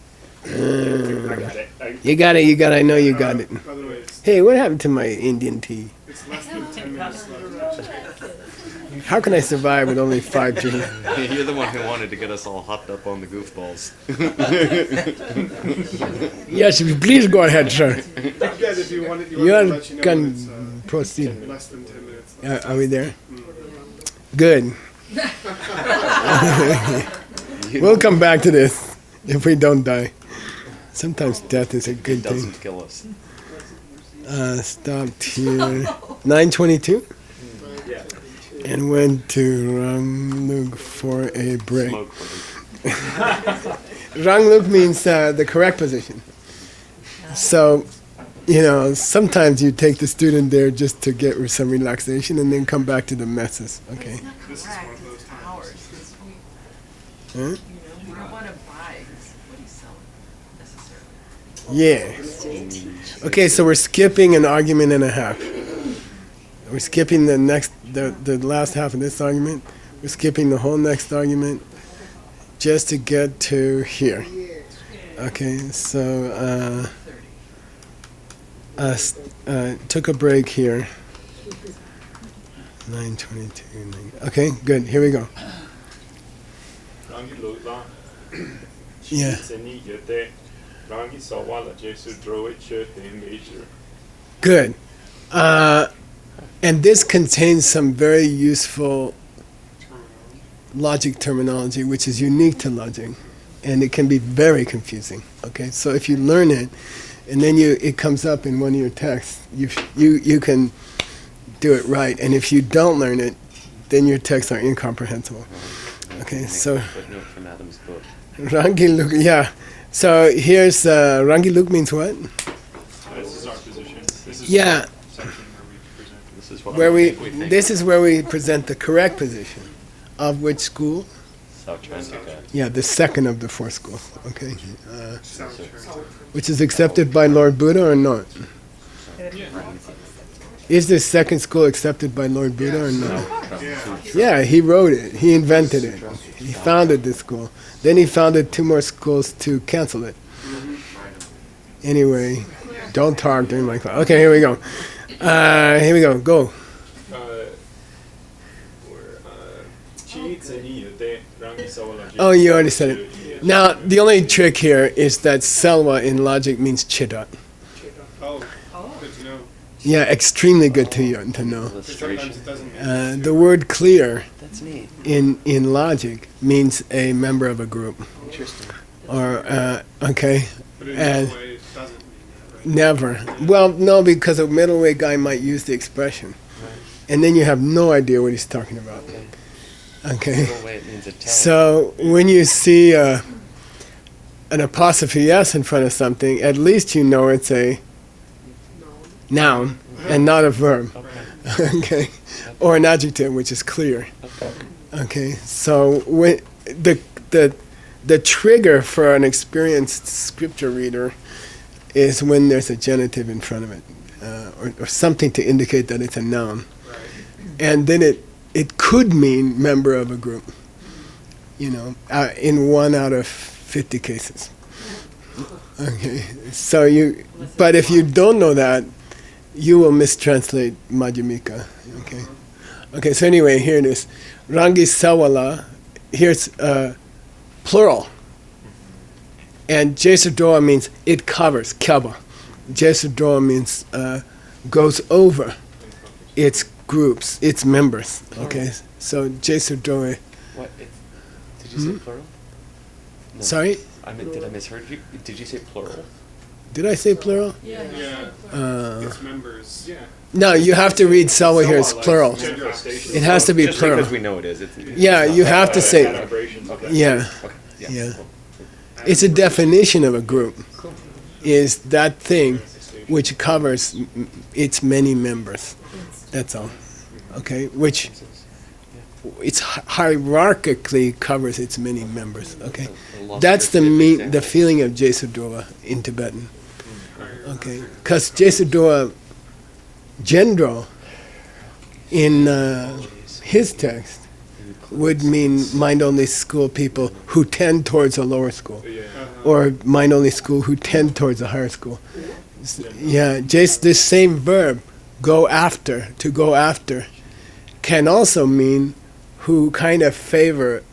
You got it, I know you got it. By the way, it's Hey, what happened to my Indian tea? less than 10 minutes left. How can I survive with only 5 tea? You're the one who wanted to get us all hopped up on the goofballs. Yes, please go ahead, sir. Yes, if you wanted, You to let you know can when it's proceed. less than 10 minutes left. Are we there? Good. We'll come back to this if we don't die. Sometimes death is a It good thing. doesn't kill us. Stopped here. 9:22? Yeah. And went to Rangluk for a break. Smoke break. Rangluk means the correct position. So, sometimes you take the student there just to get some relaxation and then come back to the messes. Okay. This is one of those times. Ours, this week, Huh? we don't wanna buy what he's selling necessarily. Yeah. Okay, so we're skipping an argument and a half. We're skipping the last half of this argument. We're skipping the whole next argument just to get to here. Okay, so took a break here. 9:22. Okay, good. Here we go. Yeah. Good. And this contains some very useful logic terminology, which is unique to logic. and it can be very confusing. Okay, so if you learn it, and then it comes up in one of your texts, you can do it right. And if you don't learn it, then your texts are incomprehensible. Okay, so Footnote from Adam's book. Rangi Luk, yeah. So here's Rangi Luk means what? This is our position. This is Yeah. the section where we present. This is what Where we think. this is where we present the correct position of which school? South Trantica. Yeah, the second of the four schools. Okay, South China. which is accepted by Lord Buddha or not? Is the second school accepted by Lord Buddha or not? Yeah. Yeah, he wrote it. He invented it. He founded the school. Then he founded 2 more schools to cancel it. Anyway, don't talk during my class. Okay, here we go. Here we go. Go. Oh, you already said it. Now, the only trick here is that selva in logic means chitta. Oh, good to know. Yeah, extremely good to know. Sometimes it doesn't mean The word clear That's neat. in logic means a member of a group. Interesting. Or, okay, but in and that way it doesn't mean that, right? never. Well, no, because a middleweight guy might use the expression. And then you have no idea what he's talking about. Okay. Middle way it means a town. So when you see an apostrophe S in front of something, at least you know it's a noun and not a verb. Okay. Or an adjective, which is clear. Okay. So when the trigger for an experienced scripture reader is when there's a genitive in front of it, or something to indicate that it's a noun. Right. And then it could mean member of a group, in 1 out of 50 cases. Okay, so but if you don't know that, you will mistranslate Madhyamika. Okay, so anyway, here it is. Rangi Sawala, here's plural. And Jesudoa means it covers, kyaba. Jesudoa means goes over its groups, its members. Okay, so Jesudoa. What? Did you say plural? No. Sorry? Did I misheard you? Did you say plural? Did I say plural? Yeah. It's members. Yeah. No, you have to read Sawa here as plural. It has to be Just plural. because we know it is. Yeah, you have to say. Okay. Yeah, Okay. yeah. Cool. It's a definition of a group. Is that thing which covers its many members. That's all. Okay, which it's hierarchically covers its many members. Okay, that's the feeling of Jesudoa in Tibetan. Okay, because Jesudoa Gendro in his text would mean mind-only school people who tend towards a lower school, or mind-only school who tend towards a higher school. Yeah, just this same verb, go after, to go after, can also mean who kind of favor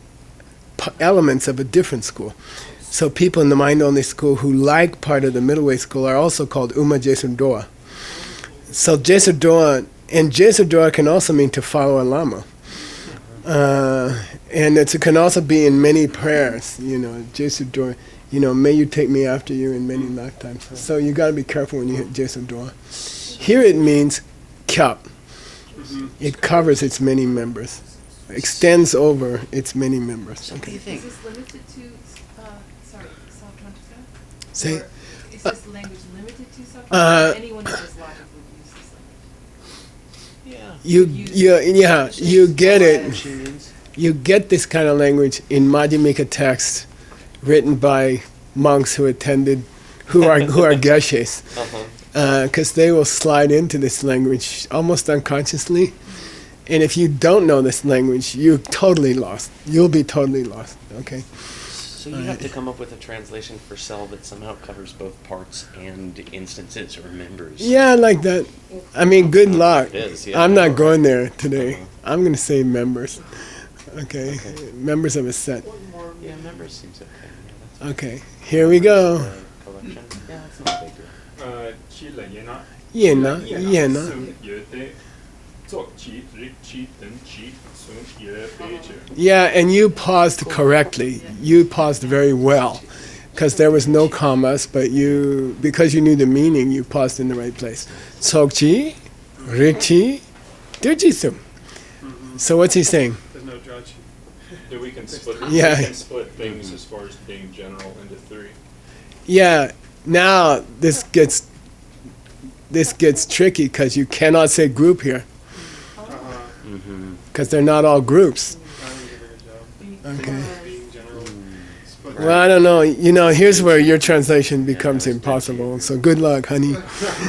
elements of a different school. So people in the mind-only school who like part of the middle way school are also called Uma Jesudoa. So Jesudoa, and Jesudoa can also mean to follow a lama. And it can also be in many prayers, Jesudoa, may you take me after you in many lifetimes. So you got to be careful when you hit Jesudoa. Here it means kyap. It covers its many members, extends over its many members. Okay. Is this limited to, South Trantica? Say, Or is this language limited to South Trantica? Anyone who does logic would use this language. you get it. You get this kind of language in Madhyamika texts written by monks who are Geshes, because they will slide into this language almost unconsciously. And if you don't know this language, you're totally lost. You'll be totally lost. Okay. So you have to come up with a translation for cell that somehow covers both parts and instances or members. Yeah, like that. I mean, good luck. It is, yeah. I'm not going there today. I'm going to say members. Okay. Members of a set. Yeah, members seems okay. Yeah, Okay. Here we go. collection. Yeah, it's not a big deal. Yena, yena. Tsokchi, Rikchi, Tenchi, Sun, Ye, Peche. Yeah, and you paused correctly. You paused very well. Because there was no commas, but because you knew the meaning, you paused in the right place. Tsokchi, Rikchi, Dirjisum. So what's he saying? There's no judge. Yeah, we can split. Yeah. We can split things as far as being general into three. Yeah, now this gets tricky because you cannot say group here. Because they're not all groups. Okay. Being general. Split. Well, I don't know. You know, here's where your translation becomes impossible. So good luck, honey.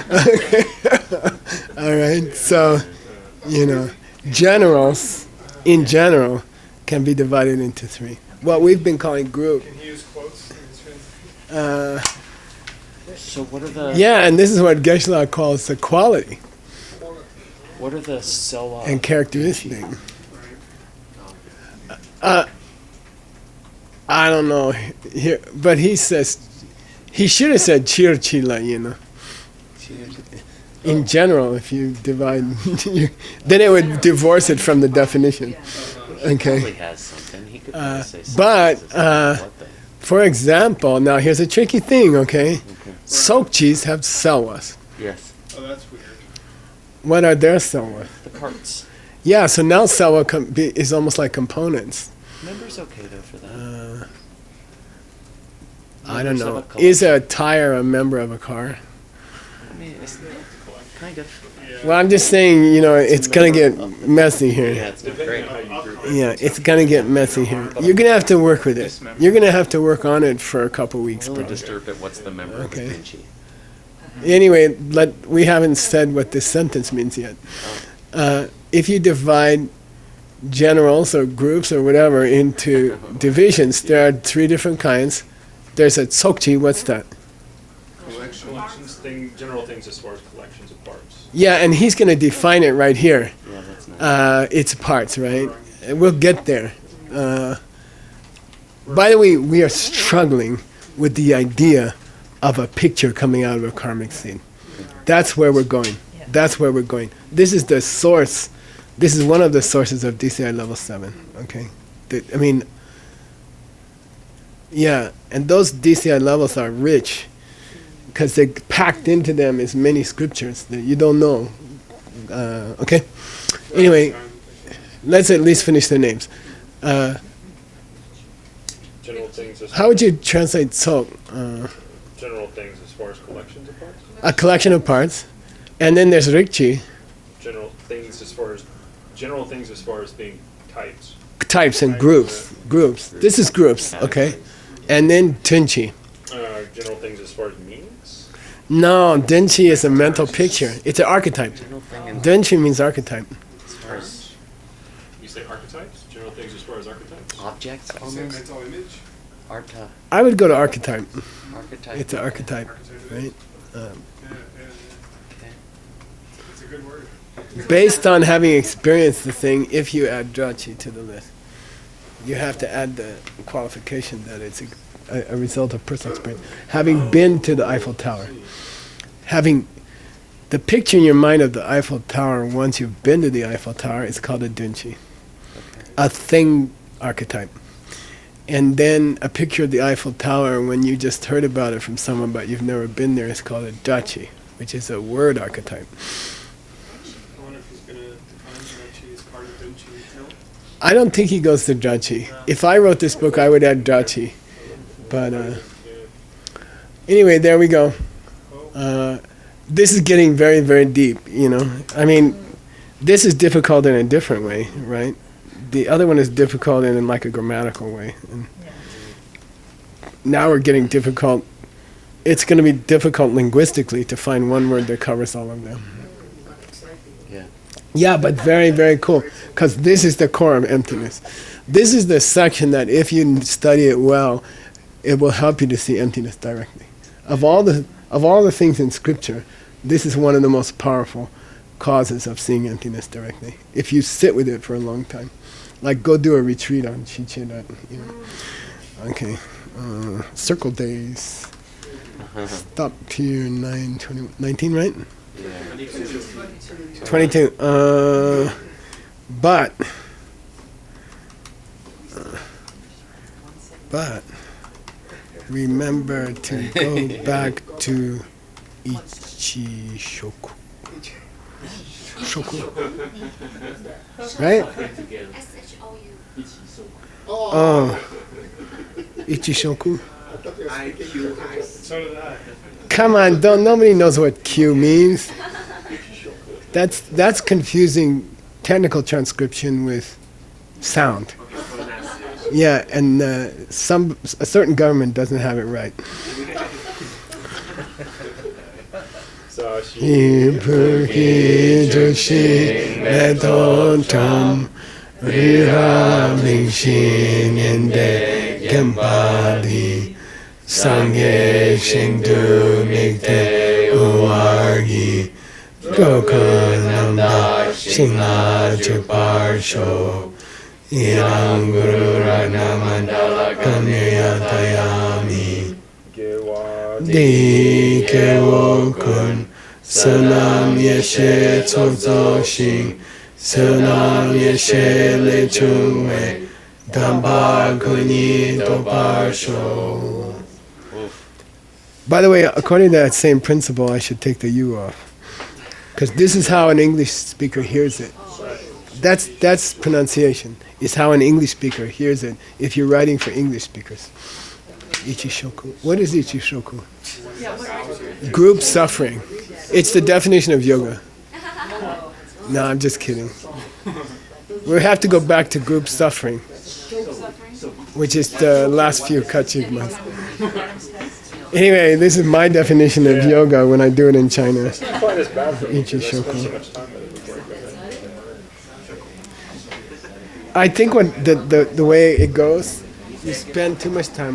Okay. All right. So, you know, generals, in general, can be divided into three. What we've been calling group. Can he use quotes in his translation? So what are the Yeah, and this is what Geshe calls the quality what are the Selwa and characteristic. I don't know here, but he says he should have said chir chila, you know. In general, if you divide, then it would divorce it from the definition. probably Okay, has something. He could probably say but, something. What the? for example, now here's a tricky thing. Okay, Sokchis have selwas. Yes, Oh, that's weird. What are their selwas? the parts. Yeah, so now selwa is almost like components. Member's okay though for that. I don't Members of know. a collection. Is a tire a member of a car? I mean, it's kind of. Well, I'm just saying, you know, it's gonna get messy Yeah, here. it's not Depending great. on how you group it. Yeah, it's gonna get messy here. You're gonna have to work with it. You're gonna have to work on it for a couple weeks, Really probably. disturbed at what's the member Okay. of the Vinci. Anyway, we haven't said what this sentence means yet. If you divide generals or groups or whatever into divisions, there are three different kinds. There's a tsokchi. What's that? Collections general things as far as collections of parts. Yeah, and he's gonna define it right here. Yeah, that's nice. It's parts, right? And we'll get there. By the way, we are struggling with the idea of a picture coming out of a karmic scene. That's where we're going. That's where we're going. This is the source. This is one of the sources of DCI level 7. Okay, I mean, yeah, and those DCI levels are rich because they packed into them as many scriptures that you don't know. Okay. Anyway, let's at least finish the names. General things as How would you translate sok? general things as far as collections of parts. A collection of parts, and then there's rikchi, General things as far as being types. types and groups. Groups. This is groups, okay? And then tenchi. General things as far as meanings. No, denchi is a mental picture. It's an archetype. General thing and Denchi means archetype. as far as You say archetypes. General things as far as archetypes. objects, You say almost mental image? arta, I would go to archetype. archetype. It's an archetype, Archetype. right? Yeah. Okay. It's a good word. Based on having experienced the thing, if you add drachi to the list, you have to add the qualification that it's a result of personal experience. Having been to the Eiffel Tower, having the picture in your mind of the Eiffel Tower once you've been to the Eiffel Tower is called a dunchi, a thing archetype. And then a picture of the Eiffel Tower when you just heard about it from someone but you've never been there is called a dachi, which is a word archetype. I wonder if he's going to define Dachi as part of Dunchi. No? I don't think he goes to dachi. If I wrote this book, I would add dachi. But anyway, there we go. This is getting very, very deep, you know. I mean, this is difficult in a different way, right? The other one is difficult in like a grammatical way. And now we're getting difficult. It's going to be difficult linguistically to find one word that covers all of them. Yeah. Yeah, but very, very cool. Because this is the core of emptiness. This is the section that if you study it well, it will help you to see emptiness directly. Of all the things in Scripture, this is one of the most powerful causes of seeing emptiness directly. If you sit with it for a long time, like go do a retreat on Chichira, you know. Okay, circle days. Stop here 19, right? Yeah. 22. But remember to go back to Ichishoku. Shoku. Right? Oh. Ichishoku. Come on, nobody knows what Q means. That's confusing technical transcription with sound. Yeah, and a certain government doesn't have it right. Ipurki Jushin Metotam Rihamlingshin Inde Gembadi Sangye Shingdu Mikte Uwargi Gokunamda Shingla Chuparsho Irang Guru Ragnamandala Kamyatayami Di Kewokun Sunam Yeshe Tsokzo Shing Sunam Yeshe Lechungwe Damba Kuni Toparsho. By the way, according to that same principle, I should take the U off. Because this is how an English speaker hears it. That's pronunciation. It's how an English speaker hears it if you're writing for English speakers. Ichishoku. What is Ichishoku? Group suffering. It's the definition of yoga. No, I'm just kidding. We have to go back to group suffering, which is the last few kachigmas. Anyway, this is my definition of yoga when I do it in China. Ichishoku. I think when the way it goes, you spend too much time